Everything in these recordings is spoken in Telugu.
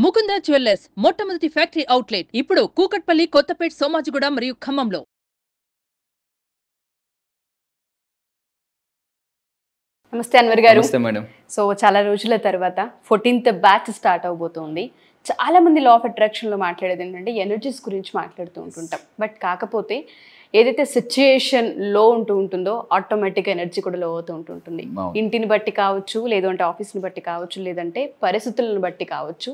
ముకుంద జ్యువెల్లర్స్ మొట్టమొదటి ఫ్యాక్టరీ అవుట్లెట్ ఇప్పుడు కూకట్పల్లి, కొత్తపేట్, సోమాజిగూడ మరియు ఖమ్మంలో. నమస్తే అన్వర్ గారు. నమస్తే మేడం. సో చాలా రోజుల తర్వాత 14th బ్యాచ్ స్టార్ట్ అవబోతోంది. చాలా మంది లా ఆఫ్ అట్రాక్షన్ లో మాట్లాడేది ఏంటంటే ఎనర్జీస్ గురించి మాట్లాడుతూ ఉంటుంటాం. బట్ కాకపోతే ఏదైతే సిచ్యుయేషన్ లో ఉంటుందో ఆటోమేటిక్ ఎనర్జీ కూడా లో అవుతూ ఉంటుంది. ఇంటిని బట్టి కావచ్చు, లేదంటే ఆఫీస్ని బట్టి కావచ్చు, లేదంటే పరిస్థితులను బట్టి కావచ్చు,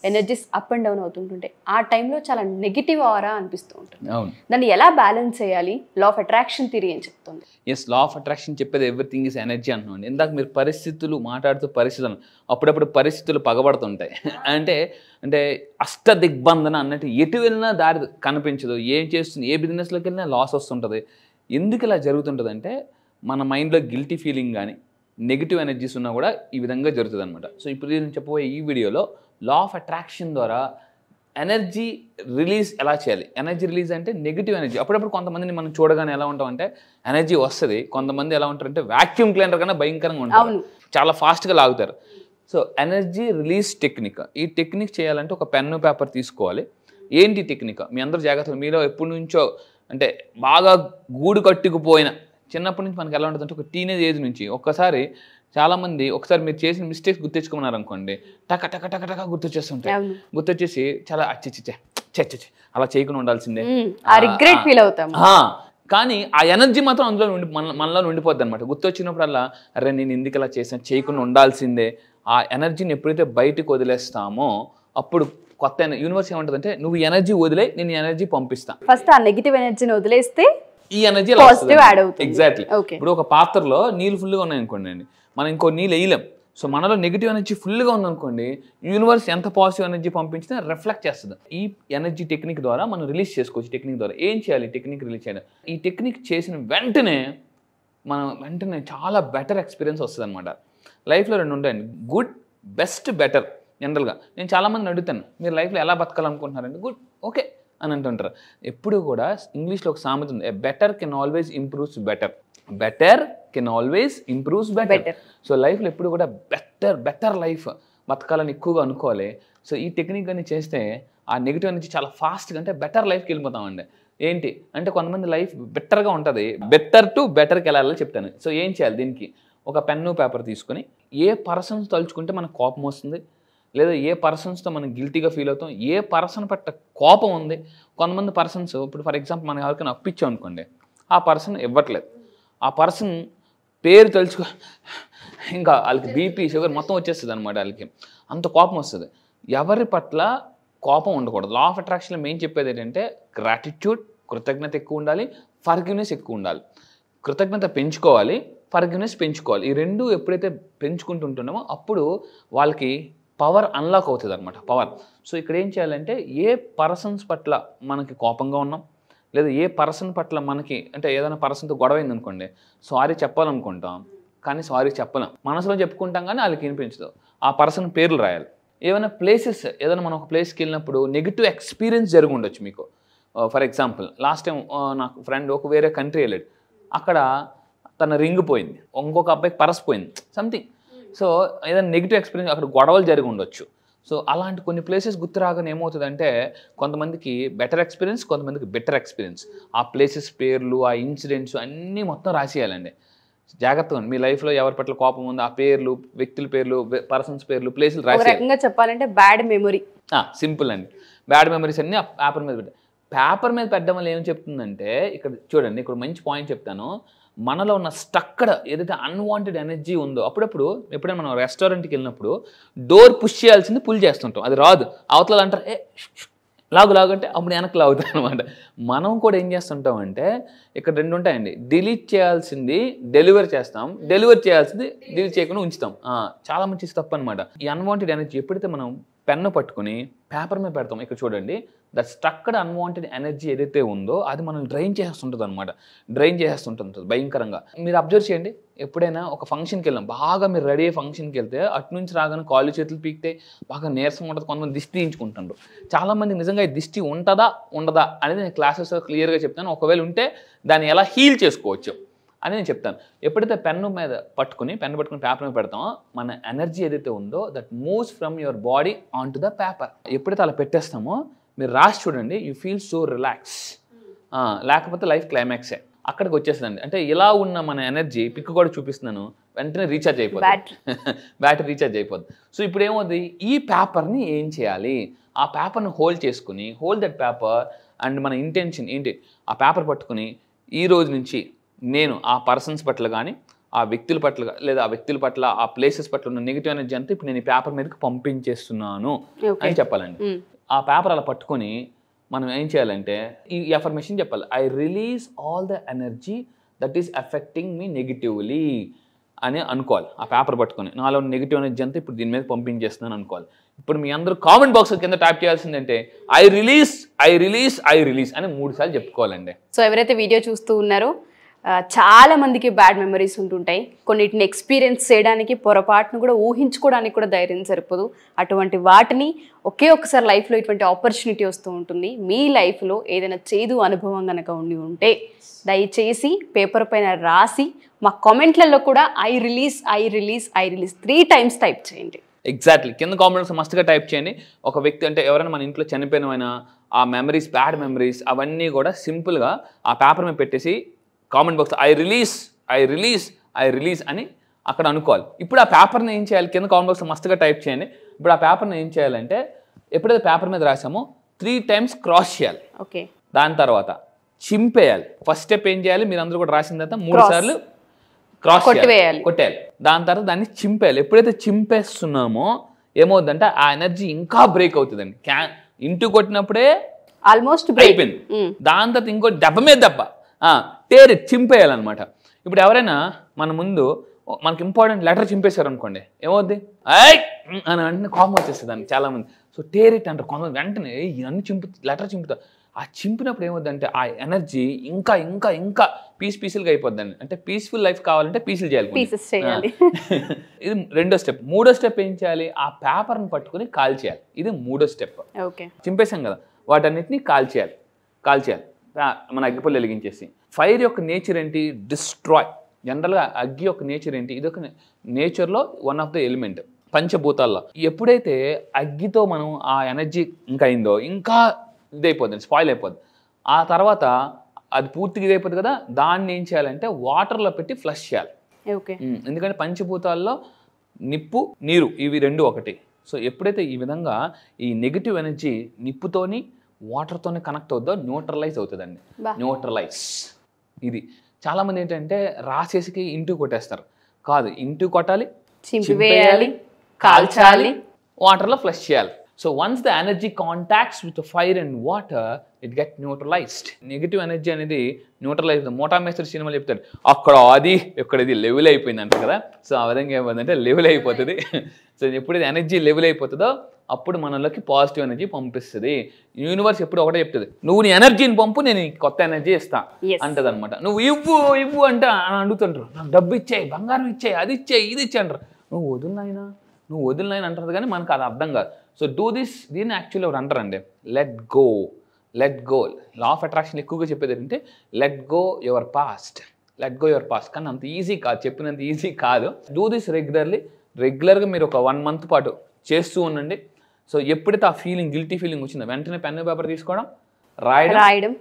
ఎనర్జీస్ అప్ అండ్ డౌన్ అవుతుంటుంటాయి. ఆ టైంలో చాలా నెగిటివ్ ఆరా అనిపిస్తూ ఉంటుంది. దాన్ని ఎలా బ్యాలెన్స్ చేయాలి? లా ఆఫ్ అట్రాక్షన్ థియరీ ఏం చెప్తుంది? ఎస్, లా ఆఫ్ అట్రాక్షన్ చెప్పేది ఎవ్రీథింగ్ ఈజ్ ఎనర్జీ అంటున్నాను. ఇందాక మీరు పరిస్థితులు మాట్లాడుతూ పరిస్థితులు అప్పుడప్పుడు పరిస్థితులు పగబడుతుంటాయి. అంటే అంటే అష్ట దిగ్బంధన అన్నట్టు ఎటు వెళ్ళినా దారి కనిపించదు. ఏం చేస్తుంది, ఏ బిజినెస్లోకి వెళ్ళినా లాస్ వస్తుంటుంది. ఎందుకు ఇలా జరుగుతుంటుంది అంటే మన మైండ్లో గిల్టీ ఫీలింగ్ కానీ నెగిటివ్ ఎనర్జీస్ ఉన్నా కూడా ఈ విధంగా జరుగుతుంది అనమాట. సో ఇప్పుడు నేను చెప్పబోయే ఈ వీడియోలో లా ఆఫ్ అట్రాక్షన్ ద్వారా ఎనర్జీ రిలీజ్ ఎలా చేయాలి. ఎనర్జీ రిలీజ్ అంటే నెగిటివ్ ఎనర్జీ. అప్పుడప్పుడు కొంతమందిని మనం చూడగానే ఎలా ఉంటామంటే ఎనర్జీ వస్తుంది. కొంతమంది ఎలా ఉంటారంటే వాక్యూమ్ క్లీనర్ కన్నా భయంకరంగా ఉంటారు, చాలా ఫాస్ట్గా లాగుతారు. సో ఎనర్జీ రిలీజ్ టెక్నిక్, ఈ టెక్నిక్ చేయాలంటే ఒక పెన్ను పేపర్ తీసుకోవాలి. ఏంటి టెక్నిక్ మీ అందరూ జాగ్రత్తగా, మీలో ఎప్పటి నుంచో అంటే బాగా గూడు కట్టుకుపోయిన చిన్నప్పటి నుంచి మనకి ఎలా ఉంటుంది అంటే ఒక టీనేజ్ ఏజ్ నుంచి ఒక్కసారి చాలామంది ఒకసారి మీరు చేసిన మిస్టేక్స్ గుర్తించుకున్నారు అనుకోండి, టక టక టక టక గుర్తొచ్చేస్తుంటాయి. గుర్తొచ్చేసి చాలా అచ్చి అలా చేయకుండా ఉండాల్సిందే రిగ్రెట్ ఫీల్ అవుతాం. కానీ ఆ ఎనర్జీ మాత్రం అందులో మనలో ఉండిపోద్ది అనమాట. గుర్తొచ్చినప్పుడల్లా అరే నేను ఎందుకు ఇలా చేసాను, చేయకుండా ఉండాల్సిందే. ఆ ఎనర్జీని ఎప్పుడైతే బయటకు వదిలేస్తామో అప్పుడు కొత్త యూనివర్స్ ఏమంటుందంటే నువ్వు ఎనర్జీ వదిలే, నేను ఎనర్జీ పంపిస్తా. ఫస్ట్ ఆ నెగిటివ్ ఎనర్జీని వదిలేస్తే ఈ ఎనర్జీ పాజిటివ్ యాడ్ అవుతుంది. ఎగ్జాక్ట్లీ. ఇప్పుడు ఒక పాత్రలో నీళ్ళు ఫుల్గా ఉన్నాయనుకోండి అండి, మనం ఇంకో నీళ్ళు వేయలేం. సో మనలో నెగిటివ్ ఎనర్జీ ఫుల్గా ఉందనుకోండి, యూనివర్స్ ఎంత పాజిటివ్ ఎనర్జీ పంపించినా రిఫ్లెక్ట్ చేస్తుంది. ఈ ఎనర్జీ టెక్నిక్ ద్వారా మనం రిలీజ్ చేసుకోవచ్చు. టెక్నిక్ ద్వారా ఏం చేయాలి? టెక్నిక్ రిలీజ్ చేయడం. ఈ టెక్నిక్ చేసిన వెంటనే చాలా బెటర్ ఎక్స్పీరియన్స్ వస్తుంది అనమాట. లైఫ్లో రెండు ఉంటాయండి, గుడ్, బెస్ట్, బెటర్. జనరల్గా నేను చాలామందిని అడుగుతాను, మీరు లైఫ్లో ఎలా బతకాలనుకుంటున్నారంటే గుడ్, ఓకే అని అంటుంటారు. ఎప్పుడు కూడా ఇంగ్లీష్లో ఒక సామెత ఉంది, better can always improves better. Better can always improves better. So లైఫ్లో ఎప్పుడు కూడా బెటర్ లైఫ్ బతకాలని ఎక్కువగా అనుకోవాలి. సో ఈ టెక్నిక్ కానీ చేస్తే ఆ నెగిటివ్ నుంచి చాలా ఫాస్ట్గా అంటే బెటర్ లైఫ్కి వెళ్ళిపోతామండి. ఏంటి అంటే కొంతమంది లైఫ్ బెటర్గా ఉంటుంది, బెటర్ టు బెటర్కి వెళ్ళాలో చెప్తాను. సో ఏం చేయాలి? దీనికి ఒక పెన్ను పేపర్ తీసుకొని ఏ పర్సన్స్ తలుచుకుంటే మనకు కోపం వస్తుంది, లేదా ఏ పర్సన్స్తో మనం గిల్టీగా ఫీల్ అవుతాం, ఏ పర్సన్ పట్ల కోపం ఉంది. కొంతమంది పర్సన్స్ ఇప్పుడు ఫర్ ఎగ్జాంపుల్ మనం ఎవరికైనా అప్పిచ్చాం అనుకోండి, ఆ పర్సన్ ఇవ్వట్లేదు, ఆ పర్సన్ పేరు తలుచుకో ఇంకా వాళ్ళకి బీపీ షుగర్ మొత్తం వచ్చేస్తుంది అనమాట. వాళ్ళకి అంత కోపం వస్తుంది. ఎవరి పట్ల కోపం ఉండకూడదు. లా ఆఫ్ అట్రాక్షన్లో మెయిన్ చెప్పేది ఏంటంటే గ్రాటిట్యూడ్, కృతజ్ఞత ఎక్కువ ఉండాలి, ఫర్గివ్నెస్ ఎక్కువ ఉండాలి. కృతజ్ఞత పెంచుకోవాలి, ఫర్గివ్నెస్ పెంచుకోవాలి. ఈ రెండు ఎప్పుడైతే పెంచుకుంటుంటున్నామో అప్పుడు వాళ్ళకి పవర్ అన్లాక్ అవుతుంది అనమాట, పవర్. సో ఇక్కడ ఏం చేయాలంటే ఏ పర్సన్స్ పట్ల మనకి కోపంగా ఉన్నాం, లేదా ఏ పర్సన్ పట్ల మనకి అంటే ఏదైనా పర్సన్తో గొడవ అయిందనుకోండి, సారీ చెప్పాలనుకుంటాం కానీ సారీ చెప్పలేం, మనసులో చెప్పుకుంటాం కానీ వాళ్ళకి వినిపించదు. ఆ పర్సన్ పేర్లు రాయాలి. ఏమైనా ప్లేసెస్, ఏదైనా మనం ఒక ప్లేస్కి వెళ్ళినప్పుడు నెగిటివ్ ఎక్స్పీరియన్స్ జరిగి ఉండొచ్చు మీకు. ఫర్ ఎగ్జాంపుల్ లాస్ట్ టైం నాకు ఫ్రెండ్ ఒక వేరే కంట్రీ వెళ్ళాడు, అక్కడ తన రింగ్ పోయింది, ఇంకొక అబ్బాయికి పర్స్ పోయింది, సంథింగ్. సో ఏదైనా నెగిటివ్ ఎక్స్పీరియన్స్, అక్కడ గొడవలు జరిగి ఉండొచ్చు. సో అలాంటి కొన్ని ప్లేసెస్ గుర్తు రాగానే ఏమవుతుందంటే కొంతమందికి బెటర్ ఎక్స్పీరియన్స్, కొంతమందికి బెటర్ ఎక్స్పీరియన్స్. ఆ ప్లేసెస్ పేర్లు, ఆ ఇన్సిడెంట్స్ అన్నీ మొత్తం రాసేయాలండి. జాగ్రత్తగా మీ లైఫ్లో ఎవరి పట్ల కోపం ఉందో ఆ పేర్లు, వ్యక్తుల పేర్లు, పర్సన్స్ పేర్లు, ప్లేసులు రాసేయాలి. చెప్పాలంటే బ్యాడ్ మెమరీ. సింపుల్ అండి. బ్యాడ్ మెమరీస్ అన్నీ ఆ పేపర్ మీద పెట్టాలి. పేపర్ మీద పెట్టడం వల్ల ఏం చెప్తుందంటే ఇక్కడ చూడండి, ఇక్కడ మంచి పాయింట్ చెప్తాను. మనలో ఉన్న స్టక్కడ ఏదైతే అన్వాంటెడ్ ఎనర్జీ ఉందో, అప్పుడప్పుడు ఎప్పుడైనా మనం రెస్టారెంట్కి వెళ్ళినప్పుడు డోర్ పుష్ చేయాల్సింది పుల్ చేస్తుంటాం, అది రాదు. అవతల అంటారు లాగు అంటే అప్పుడు వెనక్కి లాగుతాం అనమాట. మనం కూడా ఏం చేస్తుంటాం అంటే ఇక్కడ రెండు ఉంటాయండి, డిలీట్ చేయాల్సింది డెలివర్ చేస్తాం, డెలివర్ చేయాల్సింది డిలీట్ చేయకుండా ఉంచుతాం. చాలా మంచి తప్పు అనమాట. ఈ అన్వాంటెడ్ ఎనర్జీ ఎప్పుడైతే మనం పెన్ను పట్టుకుని పేపర్ మీద పెడతాం, ఇక్కడ చూడండి దట్ స్టక్డ్ అన్వాంటెడ్ ఎనర్జీ ఏదైతే ఉందో అది మనం డ్రైన్ చేస్తుంటుంది అనమాట. డ్రైన్ చేస్తుంటుంది భయంకరంగా. మీరు అబ్జర్వ్ చేయండి, ఎప్పుడైనా ఒక ఫంక్షన్కి వెళ్ళాం, బాగా మీరు రెడీ అయ్యే ఫంక్షన్కి వెళ్తే అటు నుంచి రాగానే కాళ్ళు చేతులు పీకితే బాగా నీరసం ఉంటుంది, కొంతమంది దిష్టి తీయించుకుంటుండ్రు. చాలామంది నిజంగా ఈ దిష్టి ఉంటుందా ఉండదా అనేది నేను క్లాసెస్లో క్లియర్గా చెప్తాను. ఒకవేళ ఉంటే దాన్ని ఎలా హీల్ చేసుకోవచ్చు అని నేను చెప్తాను. ఎప్పుడైతే పెన్ను పట్టుకుని పేపర్ మీద పెడతామో మన ఎనర్జీ ఏదైతే ఉందో that moves from your body on to the paper. ఎప్పుడైతే అలా పెట్టేస్తామో మీరు రాసి చూడండి, యూ ఫీల్ సో రిలాక్స్. లేకపోతే లైఫ్ క్లైమాక్సే అక్కడికి వచ్చేస్తుందండి. అంటే ఇలా ఉన్న మన ఎనర్జీ పిక్ కూడా చూపిస్తున్నాను, వెంటనే రీఛార్జ్ అయిపోతుంది, బ్యాటరీ రీఛార్జ్ అయిపోద్ది. సో ఇప్పుడు ఏమవుతుంది, ఈ పేపర్ని ఏం చేయాలి, ఆ పేపర్ని హోల్డ్ దట్ పేపర్ అండ్ మన ఇంటెన్షన్ ఏంటి, ఆ పేపర్ పట్టుకుని ఈ రోజు నుంచి నేను ఆ పర్సన్స్ పట్ల కానీ ఆ వ్యక్తుల పట్ల లేదా ఆ వ్యక్తుల పట్ల ఆ ప్లేసెస్ పట్ల ఉన్న నెగిటివ్ ఎనర్జీ అంతా ఇప్పుడు నేను ఈ పేపర్ మీదకి పంపించేస్తున్నాను అని చెప్పాలండి. ఆ పేపర్ అలా పట్టుకొని మనం ఏం చేయాలంటే ఈ అఫర్మేషన్ చెప్పాలి, I release all the energy that is affecting me negatively అని అనుకోవాలి. ఆ పేపర్ పట్టుకొని నాలో నెగిటివ్ ఎనర్జీ అంతా ఇప్పుడు దీని మీద పంపించేస్తున్నాను అనుకోవాలి. ఇప్పుడు మీ అందరూ కామెంట్ బాక్స్ కింద టైప్ చేయాల్సిందంటే ఐ రిలీజ్ అని 3 సార్లు చెప్పుకోవాలండి. సో ఎవరైతే వీడియో చూస్తూ ఉన్నారో చాలా మందికి బ్యాడ్ మెమరీస్ ఉంటుంటాయి, కొన్నిటిని ఎక్స్పీరియన్స్ చేయడానికి పొరపాటును కూడా ఊహించుకోవడానికి కూడా ధైర్యం సరిపోదు. అటువంటి వాటిని ఒక్కసారి లైఫ్లో ఇటువంటి ఆపర్చునిటీ వస్తూ ఉంటుంది. మీ లైఫ్లో ఏదైనా చేదు అనుభవం కనుక ఉంటే దయచేసి పేపర్ పైన రాసి మా కామెంట్లలో కూడా ఐ రిలీజ్ 3 times టైప్ చేయండి. ఎగ్జాక్ట్లీ, కింద కామెంట్స్ మస్ట్గా టైప్ చేయండి. ఒక వ్యక్తి అంటే ఎవరైనా మన ఇంట్లో చనిపోయినమైనా ఆ మెమరీస్, బ్యాడ్ మెమరీస్ అవన్నీ కూడా సింపుల్గా ఆ పేపర్ మీద పెట్టేసి కామెంట్ బాక్స్ ఐ రిలీజ్ అని అక్కడ అనుకోవాలి. ఇప్పుడు ఆ పేపర్ని ఏం చేయాలి, కింద కామెంట్ బాక్స్ మస్తుగా టైప్ చేయండి. ఇప్పుడు ఆ పేపర్ని ఏం చేయాలంటే ఎప్పుడైతే పేపర్ మీద రాసామో 3 times క్రాస్ చేయాలి. ఓకే, దాని తర్వాత చింపేయాలి. ఫస్ట్ స్టెప్ ఏం చేయాలి, మీరు అందరూ కూడా రాసిన తర్వాత 3 సార్లు క్రాస్ కొట్టేయాలి. దాని తర్వాత దాన్ని చింపేయాలి. ఎప్పుడైతే చింపేస్తున్నామో ఏమవుతుందంటే ఆ ఎనర్జీ ఇంకా బ్రేక్ అవుతుందండి. ఇంటూ కొట్టినప్పుడే ఆల్మోస్ట్ అయిపోయింది. దాని తర్వాత ఇంకో దెబ్బ మీద దెబ్బ చింపేయాలన్నమాట. ఇప్పుడు ఎవరైనా మన ముందు మనకి ఇంపార్టెంట్ లెటర్ చింపేశారు అనుకోండి, ఏమవుద్ది అని వెంటనే కోపం వచ్చేస్తుంది దాన్ని చాలా మంది. సో టేర్ ఇట్ అంటారు కొంతమంది, వెంటనే ఇవన్నీ లెటర్ చింపుతారు. ఆ చింపినప్పుడు ఏమవుద్దంటే ఆ ఎనర్జీ ఇంకా ఇంకా ఇంకా పీస్ఫుల్గా అయిపోద్దండి. అంటే పీస్ఫుల్ లైఫ్ కావాలంటే పీసులు చేయాలి. ఇది 2వ స్టెప్. 3వ స్టెప్ ఏం చేయాలి, ఆ పేపర్ని పట్టుకుని కాల్ చేయాలి. ఇది 3వ స్టెప్. చింపేశాం కదా, వాటన్నిటిని కాల్ చేయాలి. మన అగ్గిపుల్లు వెలిగించేసి. ఫైర్ యొక్క నేచర్ ఏంటి, డిస్ట్రాయ్. జనరల్గా అగ్గి యొక్క నేచర్ ఏంటి, ఇదొక నేచర్లో వన్ ఆఫ్ ద ఎలిమెంట్ పంచభూతాల్లో. ఎప్పుడైతే అగ్గితో మనం ఆ ఎనర్జీ ఇంకా అయిందో ఇంకా ఇదైపోద్ది, స్పాయిల్ అయిపోద్ది. ఆ తర్వాత అది పూర్తిగా ఇదైపోద్ది కదా, దాన్ని ఏం చేయాలంటే వాటర్లో పెట్టి ఫ్లష్ చేయాలి. ఎందుకంటే పంచభూతాల్లో నిప్పు, నీరు ఇవి 2 ఒకటి. సో ఎప్పుడైతే ఈ విధంగా ఈ నెగిటివ్ ఎనర్జీ నిప్పుతోని వాటర్తోనే కనెక్ట్ అవుద్దో న్యూట్రలైజ్ అవుతుందండి. న్యూట్రలైజ్. ఇది చాలామంది ఏంటంటే రాసేసికి ఇంటూ కొట్టేస్తారు. కాదు, ఇంటూ కొట్టాలి, చింపేయాలి, కాల్చాలి, వాటర్లో ఫ్లష్ చేయాలి. So once the energy contacts with fire and water it get neutralised. Negative energy అనేది న్యూట్రలైజ్. మోటా మేస్టర్ సినిమాలు చెప్తాడు, అక్కడ అది ఇక్కడ ఇది లెవెల్ అయిపోయింది అంటారు కదా. సో ఆ విధంగా ఏమైందంటే లెవెల్ అయిపోతుంది. సో ఎప్పుడైతే ఎనర్జీ లెవెల్ అయిపోతుందో అప్పుడు మనలోకి పాజిటివ్ ఎనర్జీ పంపిస్తుంది. యూనివర్స్ ఎప్పుడు ఒకటే చెప్తుంది, నువ్వు నీ ఎనర్జీని పంపు, నేను కొత్త ఎనర్జీ ఇస్తా అంటది అనమాట. నువ్వు ఇవ్వు అంటే అని అడుగుతుంటారు, నాకు డబ్బు ఇచ్చేయి, బంగారం ఇచ్చేయి, అది ఇచ్చేయి, ఇది ఇచ్చే అంటారు. నువ్వు వదిలినాయన అంటారు కానీ మనకు అది అర్థం కాదు. సో డూ దిస్, దీన్ని యాక్చువల్లీ ఎవరు అంటారండి, let go. Law of attraction ఎక్కువగా చెప్పేది ఏంటంటే లెట్ గో యువర్ పాస్ట్. కానీ అంత ఈజీ కాదు, చెప్పినంత ఈజీ కాదు. డూ దిస్ రెగ్యులర్గా మీరు ఒక 1 month పాటు చేస్తూ ఉండండి. సో ఎప్పుడైతే ఆ ఫీలింగ్, గిల్టీ ఫీలింగ్ వచ్చిందో వెంటనే పెన్ పేపర్ తీసుకోవడం, రాయడం,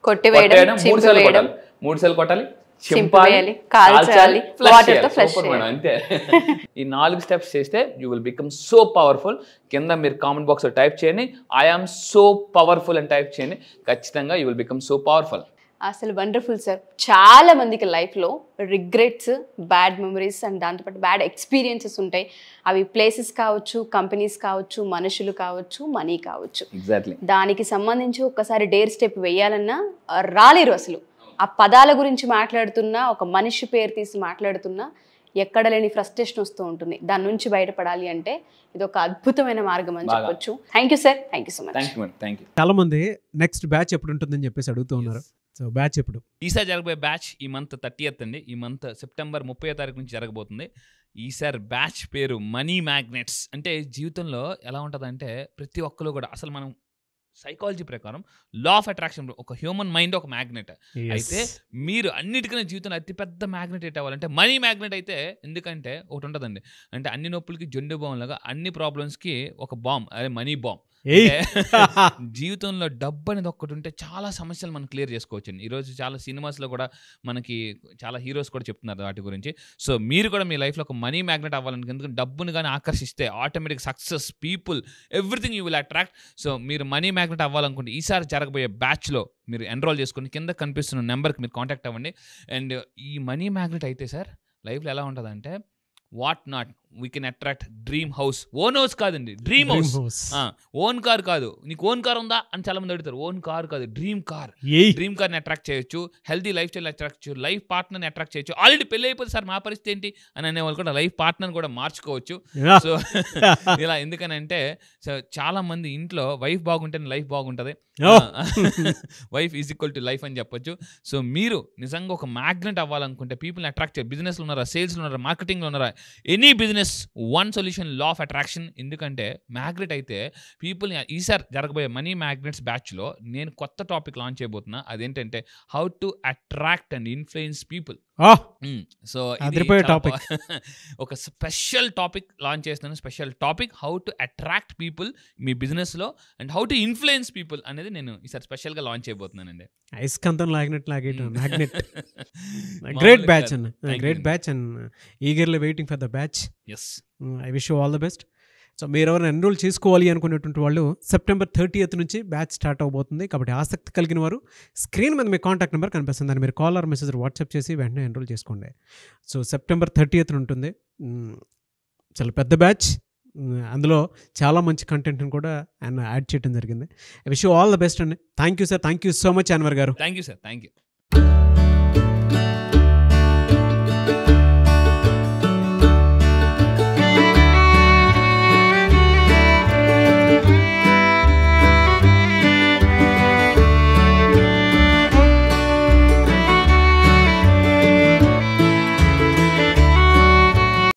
కొట్టివేయడం, 3 సార్లు కొట్టాలి, చింపాలి, కాల్చాలి, వాటర్తో ఫ్లష్ చేయాలి. అంతే. ఈ 4 స్టెప్స్ చేస్తే you will become so powerful. కింద మీరు కామెంట్ బాక్స్లో టైప్ చేయండి, ఐ ఆమ్ సో పవర్ఫుల్ అని టైప్ చేయండి. ఖచ్చితంగా you will become so powerful. అసలు వండర్ఫుల్ సార్. చాలా మందికి లైఫ్లో రిగ్రెట్స్, బ్యాడ్ మెమరీస్ అండ్ దాంతోపాటు బ్యాడ్ ఎక్స్పీరియన్సెస్ ఉంటాయి. అవి ప్లేసెస్ కావచ్చు, కంపెనీస్ కావచ్చు, మనుషులు కావచ్చు, మనీ కావచ్చు. ఎగ్జాక్ట్లీ. దానికి సంబంధించి ఒక్కసారి డేర్ స్టెప్ వేయాలన్నా రాలేరు. అసలు ఆ పదాల గురించి మాట్లాడుతున్నా, ఒక మనిషి పేరు తీసి మాట్లాడుతున్నా ఎక్కడ లేని ఫ్రస్ట్రేషన్ వస్తూ ఉంటుంది. దాని నుంచి బయటపడాలి అంటే ఇది ఒక అద్భుతమైన మార్గం అని చెప్పొచ్చు. Thank you sir, thank you so much. చాలా మంది నెక్స్ట్ బ్యాచ్ ఎప్పుడు ఉంటుందని చెప్పేసి అడుగుతూ ఉన్నారు. సో బ్యాచ్ ఎప్పుడు? ఈసారి జరగబోయే బ్యాచ్ ఈ మంత్ 30th అండి. ఈ మంత్ సెప్టెంబర్ 30వ తారీఖు నుంచి జరగబోతుంది. ఈసారి బ్యాచ్ పేరు మనీ మ్యాగ్నెట్స్. అంటే జీవితంలో ఎలా ఉంటుందంటే ప్రతి ఒక్కరు కూడా అసలు మనం సైకాలజీ ప్రకారం లా ఆఫ్ అట్రాక్షన్, ఒక హ్యూమన్ మైండ్ ఒక మ్యాగ్నెట్. అయితే మీరు అన్నిటికన్నా జీవితంలో అతిపెద్ద మ్యాగ్నెట్ ఏంటి అవ్వాలంటే మనీ మ్యాగ్నెట్ అయితే. ఎందుకంటే ఒకటి ఉంటుందండి, అంటే అన్ని నొప్పులకి జొండు బాంబ్ లాగా అన్ని ప్రాబ్లమ్స్కి ఒక బాంబ్, అదే మనీ బాంబ్. జీవితంలో డబ్బు అనేది ఒక్కటి ఉంటే చాలా సమస్యలు మనం క్లియర్ చేసుకోవచ్చు. ఈరోజు చాలా సినిమాస్లో కూడా మనకి చాలా హీరోస్ కూడా చెప్తున్నారు వాటి గురించి. సో మీరు కూడా మీ లైఫ్లో ఒక మనీ మ్యాగ్నెట్ అవ్వాలని, ఎందుకంటే డబ్బుని కానీ ఆకర్షిస్తే automatic success, people, everything you will attract. So మీరు మనీ మ్యాగ్నెట్ అవ్వాలనుకుంటే ఈసారి జరగబోయే బ్యాచ్లో మీరు ఎన్రోల్ చేసుకుని కింద కనిపిస్తున్న నెంబర్కి మీరు కాంటాక్ట్ అవ్వండి. అండ్ ఈ మనీ మ్యాగ్నెట్ అయితే సార్ లైఫ్లో ఎలా ఉంటుందంటే, what not we can attract dream house. Own house కాదండి, డ్రీమ్ హౌస్. ఓన్ కార్ కాదు, నీకు ఓన్ కార్ ఉందా అని చాలా మంది అడుగుతారు. ఓన్ కార్ కాదు, డ్రీమ్ కార్. డ్రీమ్ కార్ని అట్రాక్ట్ చేయొచ్చు, హెల్తీ లైఫ్ స్టైల్ అట్రాక్ట్ చేయొచ్చు, లైఫ్ పార్ట్నర్ని అట్రాక్ట్ చేయొచ్చు. ఆల్రెడీ పెళ్ళి అయిపోతే సార్ మా పరిస్థితి ఏంటి అని అనేవాళ్ళు కూడా లైఫ్ పార్ట్నర్ కూడా మార్చుకోవచ్చు. సో ఇలా ఎందుకనంటే, సో చాలా మంది ఇంట్లో వైఫ్ బాగుంటేనే లైఫ్ బాగుంటుంది, wife is equal to life అని చెప్పొచ్చు. సో మీరు నిజంగా ఒక మ్యాగ్నెట్ అవ్వాలనుకుంటే, పీపుల్ని అట్రాక్ట్ చేయాలి. బిజినెస్లో ఉన్నారా, సేల్స్లో ఉన్నారా, మార్కెటింగ్లో ఉన్నారా, any business, one solution law of attraction. ఎందుకంటే మ్యాగ్నెట్ అయితే పీపుల్ని, ఈసారి జరగబోయే మనీ మ్యాగ్నెట్స్ బ్యాచ్లో నేను కొత్త టాపిక్ లాంచ్ చేయబోతున్నా. అదేంటంటే how to attract and influence people. So ఒక స్పెషల్ టాపిక్ లాంచ్ చేస్తున్నాను. Special topic how to attract people మీ బిజినెస్లో and how to influence people అనేది నేను ఈసారి స్పెషల్గా లాంచ్ చేయబోతున్నానండి. ఐస్కంతం లాగినట్టు మ్యాగ్నెట్. గ్రేట్ బ్యాచ్ అన్న, great batch and eagerly waiting for the batch. Yes, I wish you all the best. So మీరు ఎవరైనా ఎన్రోల్ చేసుకోవాలి అనుకునేటువంటి వాళ్ళు September 30th నుంచి బ్యాచ్ స్టార్ట్ అవబోతుంది. కాబట్టి ఆసక్తి కలిగిన వారు స్క్రీన్ మీద మీ కాంటాక్ట్ నెంబర్ కనిపిస్తుంది, దాన్ని మీరు కాల్ ఆర్ మెసేజ్ వాట్సాప్ చేసి వెంటనే ఎన్రోల్ చేసుకోండి. సో September 30th ఉంటుంది. చాలా పెద్ద బ్యాచ్, అందులో చాలా మంచి కంటెంట్ని కూడా ఆయన యాడ్ చేయడం జరిగింది. I wish you all the best అండి. Thank you sir, thank you so much Anwar garu. Thank you sir, thank you.